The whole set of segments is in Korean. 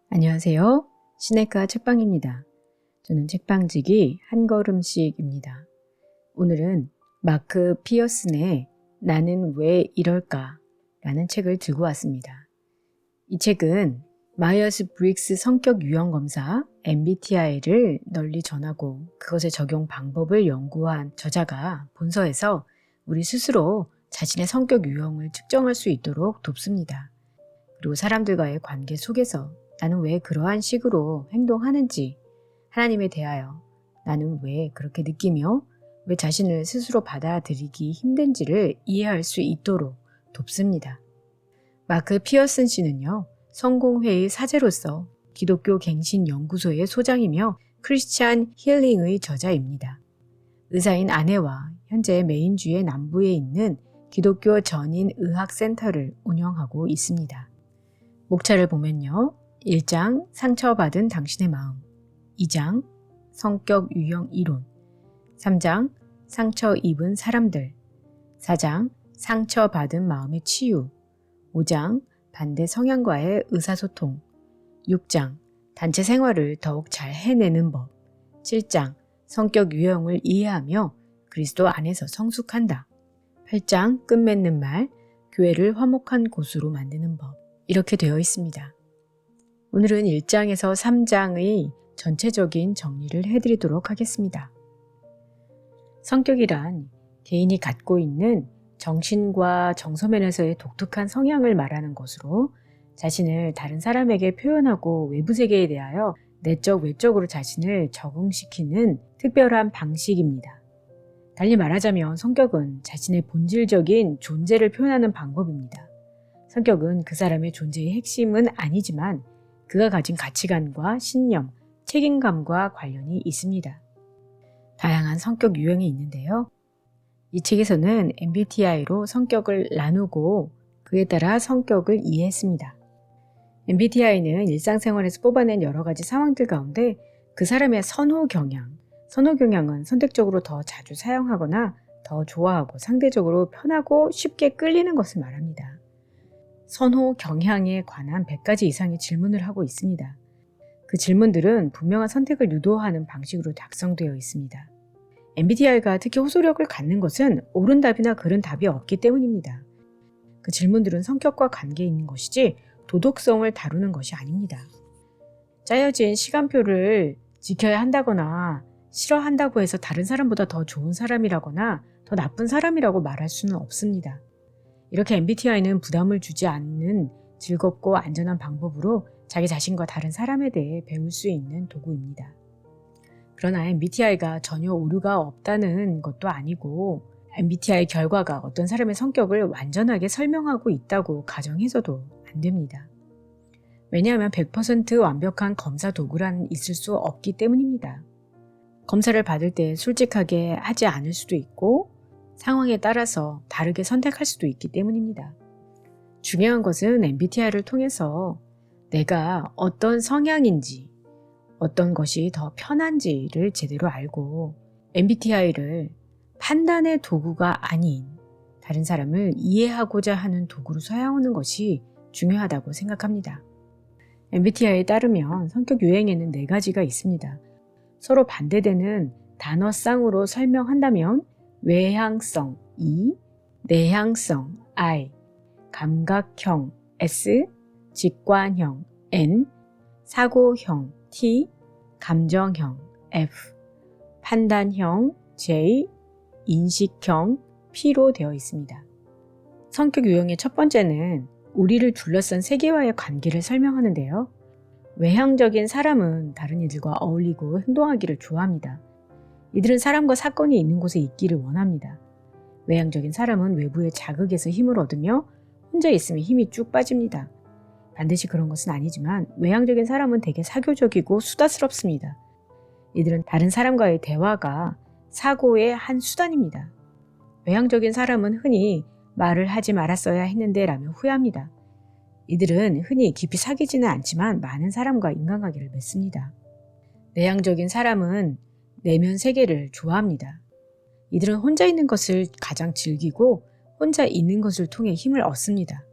안녕하세요. 시네카 책방입니다. 저는 책방지기 한 걸음씩입니다. 오늘은 마크 피어슨의 나는 왜 이럴까? 라는 책을 들고 왔습니다. 이 책은 마이어스 브릭스 성격 유형 검사 MBTI를 널리 전하고 그것의 적용 방법을 연구한 저자가 본서에서 우리 스스로 자신의 성격 유형을 측정할 수 있도록 돕습니다. 그리고 사람들과의 관계 속에서 나는 왜 그러한 식으로 행동하는지, 하나님에 대하여 나는 왜 그렇게 느끼며 왜 자신을 스스로 받아들이기 힘든지를 이해할 수 있도록 돕습니다. 마크 피어슨 씨는요, 성공회의 사제로서 기독교 갱신 연구소의 소장이며 크리스찬 힐링의 저자입니다. 의사인 아내와 현재 메인주의 남부에 있는 기독교 전인 의학센터를 운영하고 있습니다. 목차를 보면요. 1장 상처받은 당신의 마음, 2장 성격 유형 이론, 3장 상처 입은 사람들, 4장 상처받은 마음의 치유, 5장 반대 성향과의 의사소통, 6장 단체 생활을 더욱 잘 해내는 법, 7장 성격 유형을 이해하며 그리스도 안에서 성숙한다, 8장 끝맺는 말, 교회를 화목한 곳으로 만드는 법, 이렇게 되어 있습니다. 오늘은 1장에서 3장의 전체적인 정리를 해드리도록 하겠습니다. 성격이란 개인이 갖고 있는 정신과 정서면에서의 독특한 성향을 말하는 것으로 자신을 다른 사람에게 표현하고 외부 세계에 대하여 내적, 외적으로 자신을 적응시키는 특별한 방식입니다. 달리 말하자면 성격은 자신의 본질적인 존재를 표현하는 방법입니다. 성격은 그 사람의 존재의 핵심은 아니지만 그가 가진 가치관과 신념, 책임감과 관련이 있습니다. 다양한 성격 유형이 있는데요. 이 책에서는 MBTI로 성격을 나누고 그에 따라 성격을 이해했습니다. MBTI는 일상생활에서 뽑아낸 여러 가지 상황들 가운데 그 사람의 선호 경향은 선택적으로 더 자주 사용하거나 더 좋아하고 상대적으로 편하고 쉽게 끌리는 것을 말합니다. 선호 경향에 관한 100가지 이상의 질문을 하고 있습니다. 그 질문들은 분명한 선택을 유도하는 방식으로 작성되어 있습니다. MBTI가 특히 호소력을 갖는 것은 옳은 답이나 그른 답이 없기 때문입니다. 그 질문들은 성격과 관계 있는 것이지 도덕성을 다루는 것이 아닙니다. 짜여진 시간표를 지켜야 한다거나 싫어한다고 해서 다른 사람보다 더 좋은 사람이라거나 더 나쁜 사람이라고 말할 수는 없습니다. 이렇게 MBTI는 부담을 주지 않는 즐겁고 안전한 방법으로 자기 자신과 다른 사람에 대해 배울 수 있는 도구입니다. 그러나 MBTI가 전혀 오류가 없다는 것도 아니고 MBTI 결과가 어떤 사람의 성격을 완전하게 설명하고 있다고 가정해서도 안 됩니다. 왜냐하면 100% 완벽한 검사 도구란 있을 수 없기 때문입니다. 검사를 받을 때 솔직하게 하지 않을 수도 있고 상황에 따라서 다르게 선택할 수도 있기 때문입니다. 중요한 것은 MBTI를 통해서 내가 어떤 성향인지, 어떤 것이 더 편한지를 제대로 알고 MBTI를 판단의 도구가 아닌 다른 사람을 이해하고자 하는 도구로 사용하는 것이 중요하다고 생각합니다. MBTI에 따르면 성격 유형에는 4가지가 있습니다. 서로 반대되는 단어쌍으로 설명한다면 외향성 E, 내향성 I, 감각형 S, 직관형 N, 사고형 T, 감정형 F, 판단형 J, 인식형 P로 되어 있습니다. 성격 유형의 첫 번째는 우리를 둘러싼 세계와의 관계를 설명하는데요. 외향적인 사람은 다른 이들과 어울리고 행동하기를 좋아합니다. 이들은 사람과 사건이 있는 곳에 있기를 원합니다. 외향적인 사람은 외부의 자극에서 힘을 얻으며 혼자 있으면 힘이 쭉 빠집니다. 반드시 그런 것은 아니지만 외향적인 사람은 되게 사교적이고 수다스럽습니다. 이들은 다른 사람과의 대화가 사고의 한 수단입니다. 외향적인 사람은 흔히 말을 하지 말았어야 했는데 라며 후회합니다. 이들은 흔히 깊이 사귀지는 않지만 많은 사람과 인간관계를 맺습니다. 내향적인 사람은 내면 세계를 좋아합니다. 이들은 혼자 있는 것을 가장 즐기고 혼자 있는 것을 통해 힘을 얻습니다.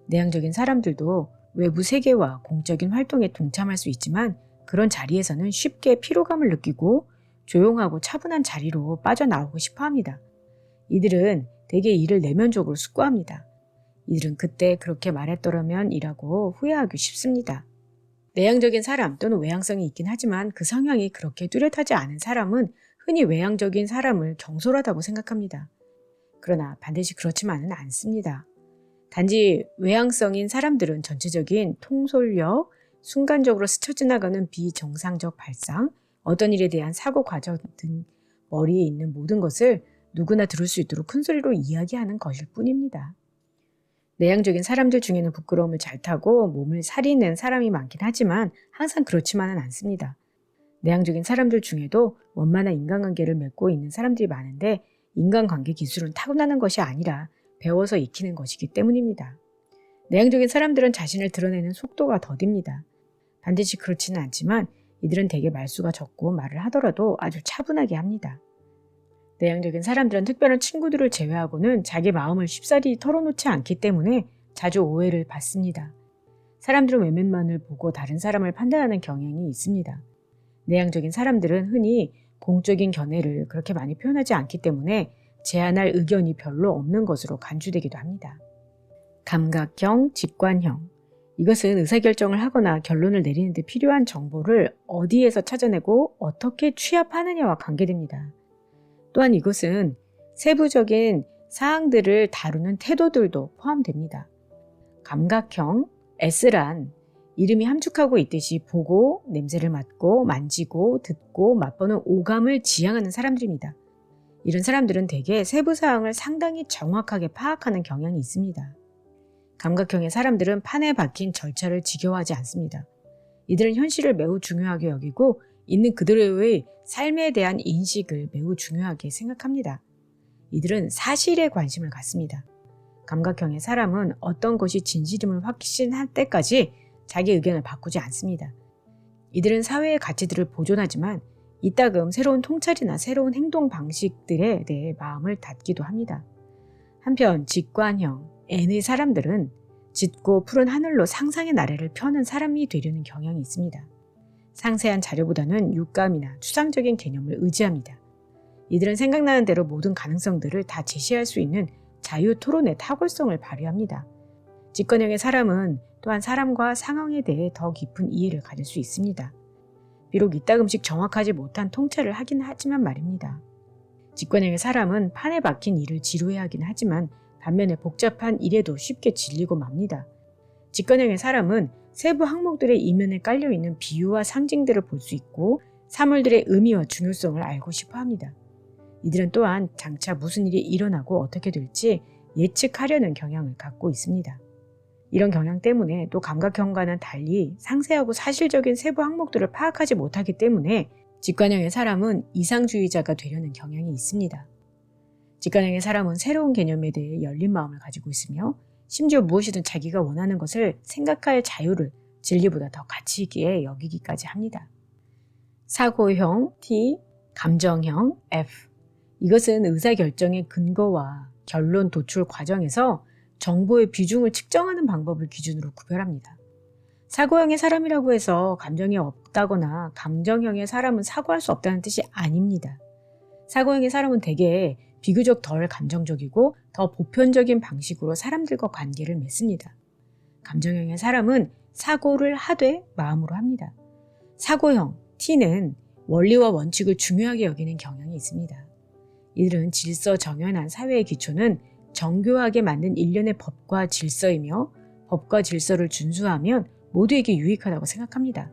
내향적인 사람들도 외부 세계와 공적인 활동에 동참할 수 있지만 그런 자리에서는 쉽게 피로감을 느끼고 조용하고 차분한 자리로 빠져나오고 싶어 합니다. 이들은 대개 일을 내면적으로 숙고합니다. 이들은 그때 그렇게 말했더라면 이라고 후회하기 쉽습니다. 내향적인 사람 또는 외향성이 있긴 하지만 그 성향이 그렇게 뚜렷하지 않은 사람은 흔히 외향적인 사람을 경솔하다고 생각합니다. 그러나 반드시 그렇지만은 않습니다. 단지 외향성인 사람들은 전체적인 통솔력, 순간적으로 스쳐 지나가는 비정상적 발상, 어떤 일에 대한 사고 과정 등 머리에 있는 모든 것을 누구나 들을 수 있도록 큰 소리로 이야기하는 것일 뿐입니다. 내향적인 사람들 중에는 부끄러움을 잘 타고 몸을 사리는 사람이 많긴 하지만 항상 그렇지만은 않습니다. 내향적인 사람들 중에도 원만한 인간관계를 맺고 있는 사람들이 많은데 인간관계 기술은 타고나는 것이 아니라 배워서 익히는 것이기 때문입니다. 내향적인 사람들은 자신을 드러내는 속도가 더딥니다. 반드시 그렇지는 않지만 이들은 대개 말수가 적고 말을 하더라도 아주 차분하게 합니다. 내향적인 사람들은 특별한 친구들을 제외하고는 자기 마음을 쉽사리 털어놓지 않기 때문에 자주 오해를 받습니다. 사람들은 외면만을 보고 다른 사람을 판단하는 경향이 있습니다. 내향적인 사람들은 흔히 공적인 견해를 그렇게 많이 표현하지 않기 때문에 제안할 의견이 별로 없는 것으로 간주되기도 합니다. 감각형, 직관형. 이것은 의사결정을 하거나 결론을 내리는 데 필요한 정보를 어디에서 찾아내고 어떻게 취합하느냐와 관계됩니다. 또한 이것은 세부적인 사항들을 다루는 태도들도 포함됩니다. 감각형, S란 이름이 함축하고 있듯이 보고, 냄새를 맡고, 만지고, 듣고, 맛보는 오감을 지향하는 사람들입니다. 이런 사람들은 대개 세부 사항을 상당히 정확하게 파악하는 경향이 있습니다. 감각형의 사람들은 판에 박힌 절차를 지겨워하지 않습니다. 이들은 현실을 매우 중요하게 여기고 있는 그대로의 삶에 대한 인식을 매우 중요하게 생각합니다. 이들은 사실에 관심을 갖습니다. 감각형의 사람은 어떤 것이 진실임을 확신할 때까지 자기 의견을 바꾸지 않습니다. 이들은 사회의 가치들을 보존하지만 이따금 새로운 통찰이나 새로운 행동 방식들에 대해 마음을 닫기도 합니다. 한편 직관형 N의 사람들은 짙고 푸른 하늘로 상상의 나래를 펴는 사람이 되려는 경향이 있습니다. 상세한 자료보다는 육감이나 추상적인 개념을 의지합니다. 이들은 생각나는 대로 모든 가능성들을 다 제시할 수 있는 자유 토론의 탁월성을 발휘합니다. 직관형의 사람은 또한 사람과 상황에 대해 더 깊은 이해를 가질 수 있습니다. 비록 이따금씩 정확하지 못한 통찰을 하긴 하지만 말입니다. 직관형의 사람은 판에 박힌 일을 지루해하긴 하지만 반면에 복잡한 일에도 쉽게 질리고 맙니다. 직관형의 사람은 세부 항목들의 이면에 깔려있는 비유와 상징들을 볼 수 있고 사물들의 의미와 중요성을 알고 싶어 합니다. 이들은 또한 장차 무슨 일이 일어나고 어떻게 될지 예측하려는 경향을 갖고 있습니다. 이런 경향 때문에 또 감각형과는 달리 상세하고 사실적인 세부 항목들을 파악하지 못하기 때문에 직관형의 사람은 이상주의자가 되려는 경향이 있습니다. 직관형의 사람은 새로운 개념에 대해 열린 마음을 가지고 있으며 심지어 무엇이든 자기가 원하는 것을 생각할 자유를 진리보다 더 가치 있게 여기기까지 합니다. 사고형 T, 감정형 F. 이것은 의사결정의 근거와 결론 도출 과정에서 정보의 비중을 측정하는 방법을 기준으로 구별합니다. 사고형의 사람이라고 해서 감정이 없다거나 감정형의 사람은 사고할 수 없다는 뜻이 아닙니다. 사고형의 사람은 대개 비교적 덜 감정적이고 더 보편적인 방식으로 사람들과 관계를 맺습니다. 감정형의 사람은 사고를 하되 마음으로 합니다. 사고형 T는 원리와 원칙을 중요하게 여기는 경향이 있습니다. 이들은 질서정연한 사회의 기초는 정교하게 만든 일련의 법과 질서이며 법과 질서를 준수하면 모두에게 유익하다고 생각합니다.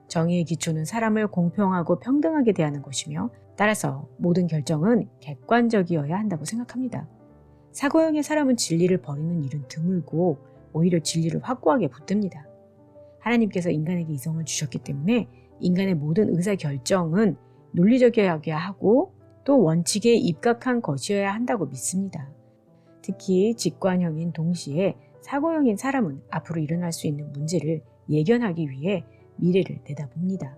정의의 기초는 사람을 공평하고 평등하게 대하는 것이며 따라서 모든 결정은 객관적이어야 한다고 생각합니다. 사고형의 사람은 진리를 버리는 일은 드물고 오히려 진리를 확고하게 붙듭니다. 하나님께서 인간에게 이성을 주셨기 때문에 인간의 모든 의사결정은 논리적이어야 하고 또 원칙에 입각한 것이어야 한다고 믿습니다. 특히 직관형인 동시에 사고형인 사람은 앞으로 일어날 수 있는 문제를 예견하기 위해 미래를 내다봅니다.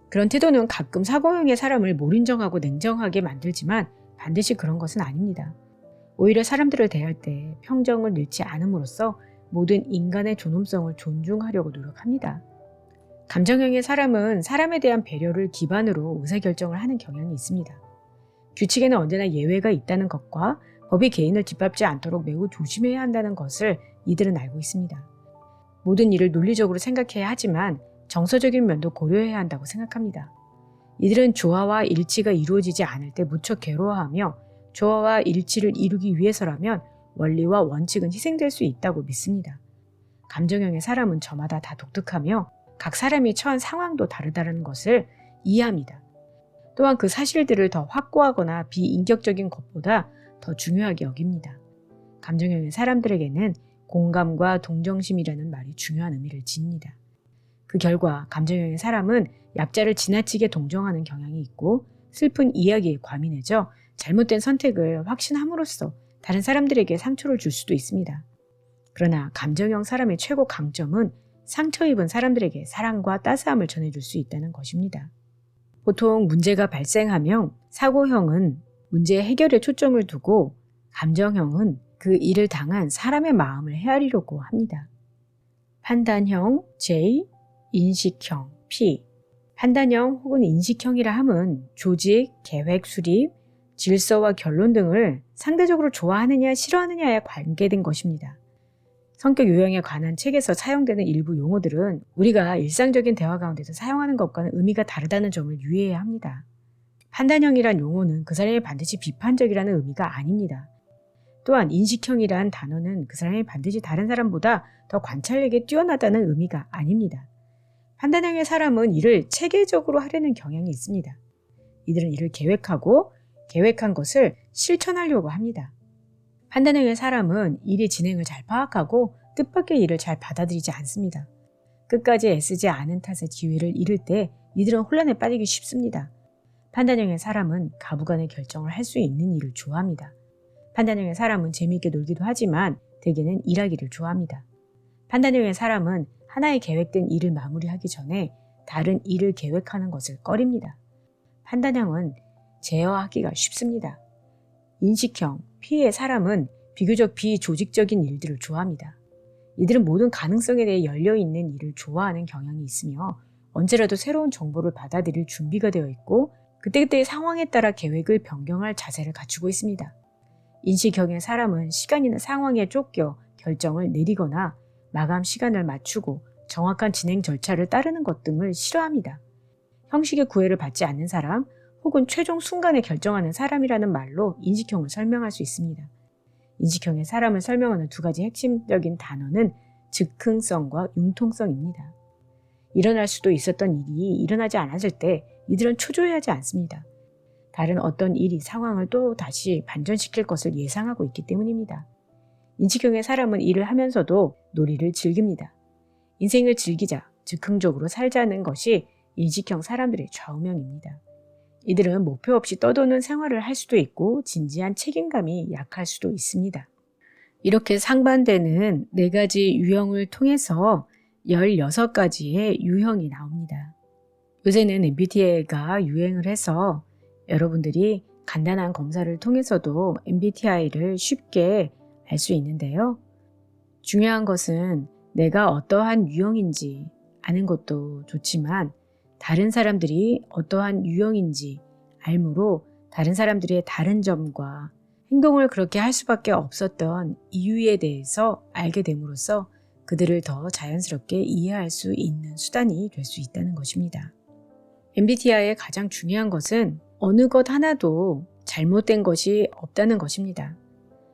그런 태도는 가끔 사고형의 사람을 몰인정하고 냉정하게 만들지만 반드시 그런 것은 아닙니다. 오히려 사람들을 대할 때 평정을 잃지 않음으로써 모든 인간의 존엄성을 존중하려고 노력합니다. 감정형의 사람은 사람에 대한 배려를 기반으로 의사결정을 하는 경향이 있습니다. 규칙에는 언제나 예외가 있다는 것과 법이 개인을 짓밟지 않도록 매우 조심해야 한다는 것을 이들은 알고 있습니다. 모든 일을 논리적으로 생각해야 하지만 정서적인 면도 고려해야 한다고 생각합니다. 이들은 조화와 일치가 이루어지지 않을 때 무척 괴로워하며 조화와 일치를 이루기 위해서라면 원리와 원칙은 희생될 수 있다고 믿습니다. 감정형의 사람은 저마다 다 독특하며 각 사람이 처한 상황도 다르다는 것을 이해합니다. 또한 그 사실들을 더 확고하거나 비인격적인 것보다 더 중요하게 여깁니다. 감정형의 사람들에게는 공감과 동정심이라는 말이 중요한 의미를 지닙니다. 그 결과 감정형의 사람은 약자를 지나치게 동정하는 경향이 있고 슬픈 이야기에 과민해져 잘못된 선택을 확신함으로써 다른 사람들에게 상처를 줄 수도 있습니다. 그러나 감정형 사람의 최고 강점은 상처 입은 사람들에게 사랑과 따스함을 전해줄 수 있다는 것입니다. 보통 문제가 발생하면 사고형은 문제 해결에 초점을 두고 감정형은 그 일을 당한 사람의 마음을 헤아리려고 합니다. 판단형 J, 인식형 P. 판단형 혹은 인식형이라 함은 조직, 계획 수립, 질서와 결론 등을 상대적으로 좋아하느냐 싫어하느냐에 관계된 것입니다. 성격 유형에 관한 책에서 사용되는 일부 용어들은 우리가 일상적인 대화 가운데서 사용하는 것과는 의미가 다르다는 점을 유의해야 합니다. 판단형이란 용어는 그 사람이 반드시 비판적이라는 의미가 아닙니다. 또한 인식형이란 단어는 그 사람이 반드시 다른 사람보다 더 관찰력이 뛰어나다는 의미가 아닙니다. 판단형의 사람은 일을 체계적으로 하려는 경향이 있습니다. 이들은 일을 계획하고 계획한 것을 실천하려고 합니다. 판단형의 사람은 일의 진행을 잘 파악하고 뜻밖의 일을 잘 받아들이지 않습니다. 끝까지 애쓰지 않은 탓에 기회를 잃을 때 이들은 혼란에 빠지기 쉽습니다. 판단형의 사람은 가부간의 결정을 할 수 있는 일을 좋아합니다. 판단형의 사람은 재미있게 놀기도 하지만 대개는 일하기를 좋아합니다. 판단형의 사람은 하나의 계획된 일을 마무리하기 전에 다른 일을 계획하는 것을 꺼립니다. 판단형은 제어하기가 쉽습니다. 인식형, P의 사람은 비교적 비조직적인 일들을 좋아합니다. 이들은 모든 가능성에 대해 열려있는 일을 좋아하는 경향이 있으며 언제라도 새로운 정보를 받아들일 준비가 되어 있고 그때그때의 상황에 따라 계획을 변경할 자세를 갖추고 있습니다. 인식형의 사람은 시간이나 상황에 쫓겨 결정을 내리거나 마감 시간을 맞추고 정확한 진행 절차를 따르는 것 등을 싫어합니다. 형식의 구애를 받지 않는 사람 혹은 최종 순간에 결정하는 사람이라는 말로 인식형을 설명할 수 있습니다. 인식형의 사람을 설명하는 두 가지 핵심적인 단어는 즉흥성과 융통성입니다. 일어날 수도 있었던 일이 일어나지 않았을 때 이들은 초조해하지 않습니다. 다른 어떤 일이 상황을 또 다시 반전시킬 것을 예상하고 있기 때문입니다. 인식형의 사람은 일을 하면서도 놀이를 즐깁니다. 인생을 즐기자, 즉흥적으로 살자는 것이 인식형 사람들의 좌우명입니다. 이들은 목표 없이 떠도는 생활을 할 수도 있고 진지한 책임감이 약할 수도 있습니다. 이렇게 상반되는 4가지 유형을 통해서 16가지의 유형이 나옵니다. 요새는 MBTI가 유행을 해서 여러분들이 간단한 검사를 통해서도 MBTI를 쉽게 알 수 있는데요. 중요한 것은 내가 어떠한 유형인지 아는 것도 좋지만 다른 사람들이 어떠한 유형인지 알므로 다른 사람들의 다른 점과 행동을 그렇게 할 수밖에 없었던 이유에 대해서 알게 됨으로써 그들을 더 자연스럽게 이해할 수 있는 수단이 될 수 있다는 것입니다. MBTI의 가장 중요한 것은 어느 것 하나도 잘못된 것이 없다는 것입니다.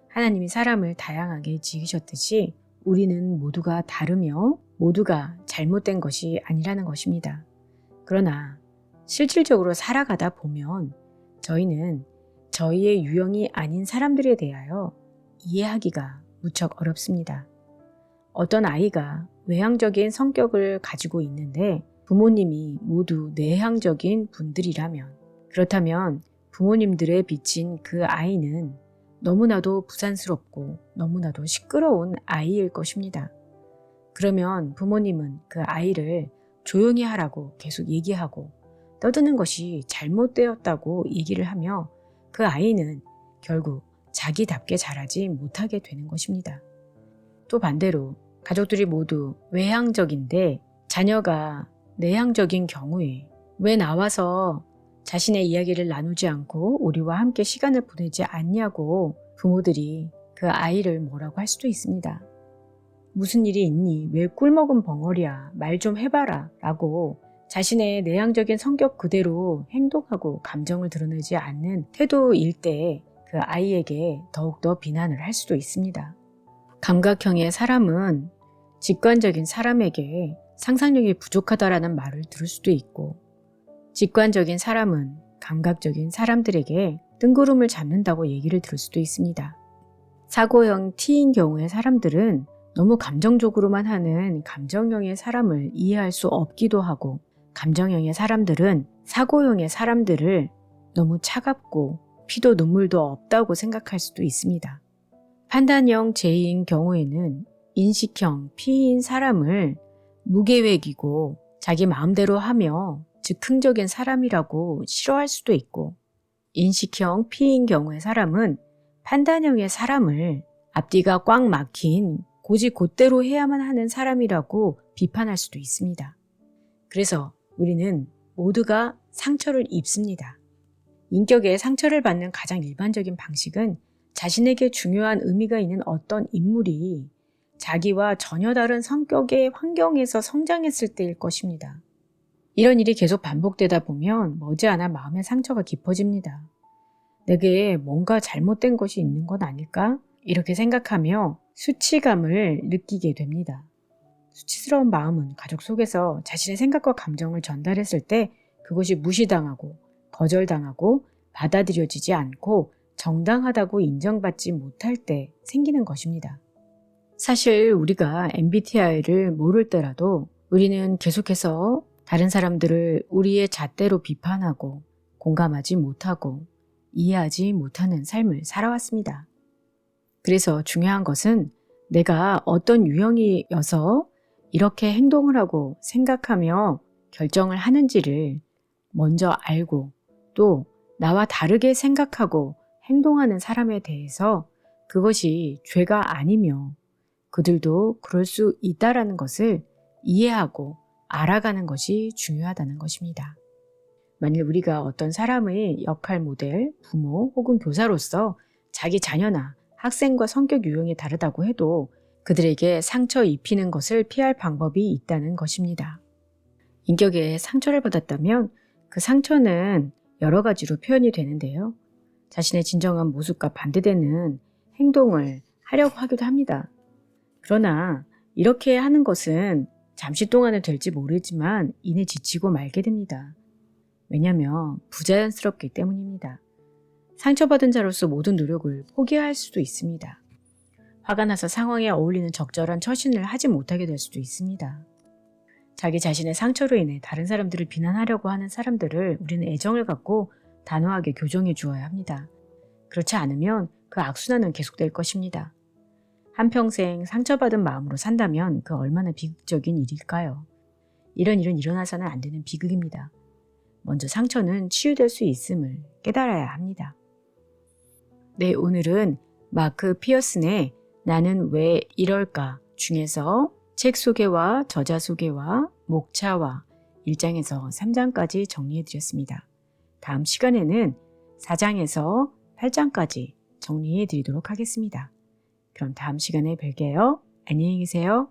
하나님이 사람을 다양하게 지으셨듯이 우리는 모두가 다르며 모두가 잘못된 것이 아니라는 것입니다. 그러나 실질적으로 살아가다 보면 저희는 저희의 유형이 아닌 사람들에 대하여 이해하기가 무척 어렵습니다. 어떤 아이가 외향적인 성격을 가지고 있는데 부모님이 모두 내향적인 분들이라면 그렇다면 부모님들의 비친 그 아이는 너무나도 부산스럽고 너무나도 시끄러운 아이일 것입니다. 그러면 부모님은 그 아이를 조용히 하라고 계속 얘기하고 떠드는 것이 잘못되었다고 얘기를 하며 그 아이는 결국 자기답게 자라지 못하게 되는 것입니다. 또 반대로 가족들이 모두 외향적인데 자녀가 내향적인 경우에 왜 나와서 자신의 이야기를 나누지 않고 우리와 함께 시간을 보내지 않냐고 부모들이 그 아이를 뭐라고 할 수도 있습니다. 무슨 일이 있니? 왜 꿀먹은 벙어리야? 말 좀 해봐라 라고 자신의 내향적인 성격 그대로 행동하고 감정을 드러내지 않는 태도일 때 그 아이에게 더욱더 비난을 할 수도 있습니다. 감각형의 사람은 직관적인 사람에게 상상력이 부족하다라는 말을 들을 수도 있고, 직관적인 사람은 감각적인 사람들에게 뜬구름을 잡는다고 얘기를 들을 수도 있습니다. 사고형 T인 경우의 사람들은 너무 감정적으로만 하는 감정형의 사람을 이해할 수 없기도 하고, 감정형의 사람들은 사고형의 사람들을 너무 차갑고 피도 눈물도 없다고 생각할 수도 있습니다. 판단형 J인 경우에는 인식형 P인 사람을 무계획이고 자기 마음대로 하며 즉흥적인 사람이라고 싫어할 수도 있고, 인식형 P인 경우의 사람은 판단형의 사람을 앞뒤가 꽉 막힌 고지곧대로 해야만 하는 사람이라고 비판할 수도 있습니다. 그래서 우리는 모두가 상처를 입습니다. 인격에 상처를 받는 가장 일반적인 방식은 자신에게 중요한 의미가 있는 어떤 인물이 자기와 전혀 다른 성격의 환경에서 성장했을 때일 것입니다. 이런 일이 계속 반복되다 보면 머지않아 마음의 상처가 깊어집니다. 내게 뭔가 잘못된 것이 있는 건 아닐까? 이렇게 생각하며 수치감을 느끼게 됩니다. 수치스러운 마음은 가족 속에서 자신의 생각과 감정을 전달했을 때 그것이 무시당하고 거절당하고 받아들여지지 않고 정당하다고 인정받지 못할 때 생기는 것입니다. 사실 우리가 MBTI를 모를 때라도 우리는 계속해서 다른 사람들을 우리의 잣대로 비판하고 공감하지 못하고 이해하지 못하는 삶을 살아왔습니다. 그래서 중요한 것은 내가 어떤 유형이어서 이렇게 행동을 하고 생각하며 결정을 하는지를 먼저 알고, 또 나와 다르게 생각하고 행동하는 사람에 대해서 그것이 죄가 아니며 그들도 그럴 수 있다라는 것을 이해하고 알아가는 것이 중요하다는 것입니다. 만일 우리가 어떤 사람의 역할 모델, 부모 혹은 교사로서 자기 자녀나 학생과 성격 유형이 다르다고 해도 그들에게 상처 입히는 것을 피할 방법이 있다는 것입니다. 인격에 상처를 받았다면 그 상처는 여러 가지로 표현이 되는데요. 자신의 진정한 모습과 반대되는 행동을 하려고 하기도 합니다. 그러나 이렇게 하는 것은 잠시 동안은 될지 모르지만 이내 지치고 말게 됩니다. 왜냐하면 부자연스럽기 때문입니다. 상처받은 자로서 모든 노력을 포기할 수도 있습니다. 화가 나서 상황에 어울리는 적절한 처신을 하지 못하게 될 수도 있습니다. 자기 자신의 상처로 인해 다른 사람들을 비난하려고 하는 사람들을 우리는 애정을 갖고 단호하게 교정해 주어야 합니다. 그렇지 않으면 그 악순환은 계속될 것입니다. 한평생 상처받은 마음으로 산다면 그 얼마나 비극적인 일일까요? 이런 일은 일어나서는 안 되는 비극입니다. 먼저 상처는 치유될 수 있음을 깨달아야 합니다. 네, 오늘은 마크 피어슨의 나는 왜 이럴까 중에서 책 소개와 저자 소개와 목차와 1장에서 3장까지 정리해드렸습니다. 다음 시간에는 4장에서 8장까지 정리해드리도록 하겠습니다. 그럼 다음 시간에 뵐게요. 안녕히 계세요.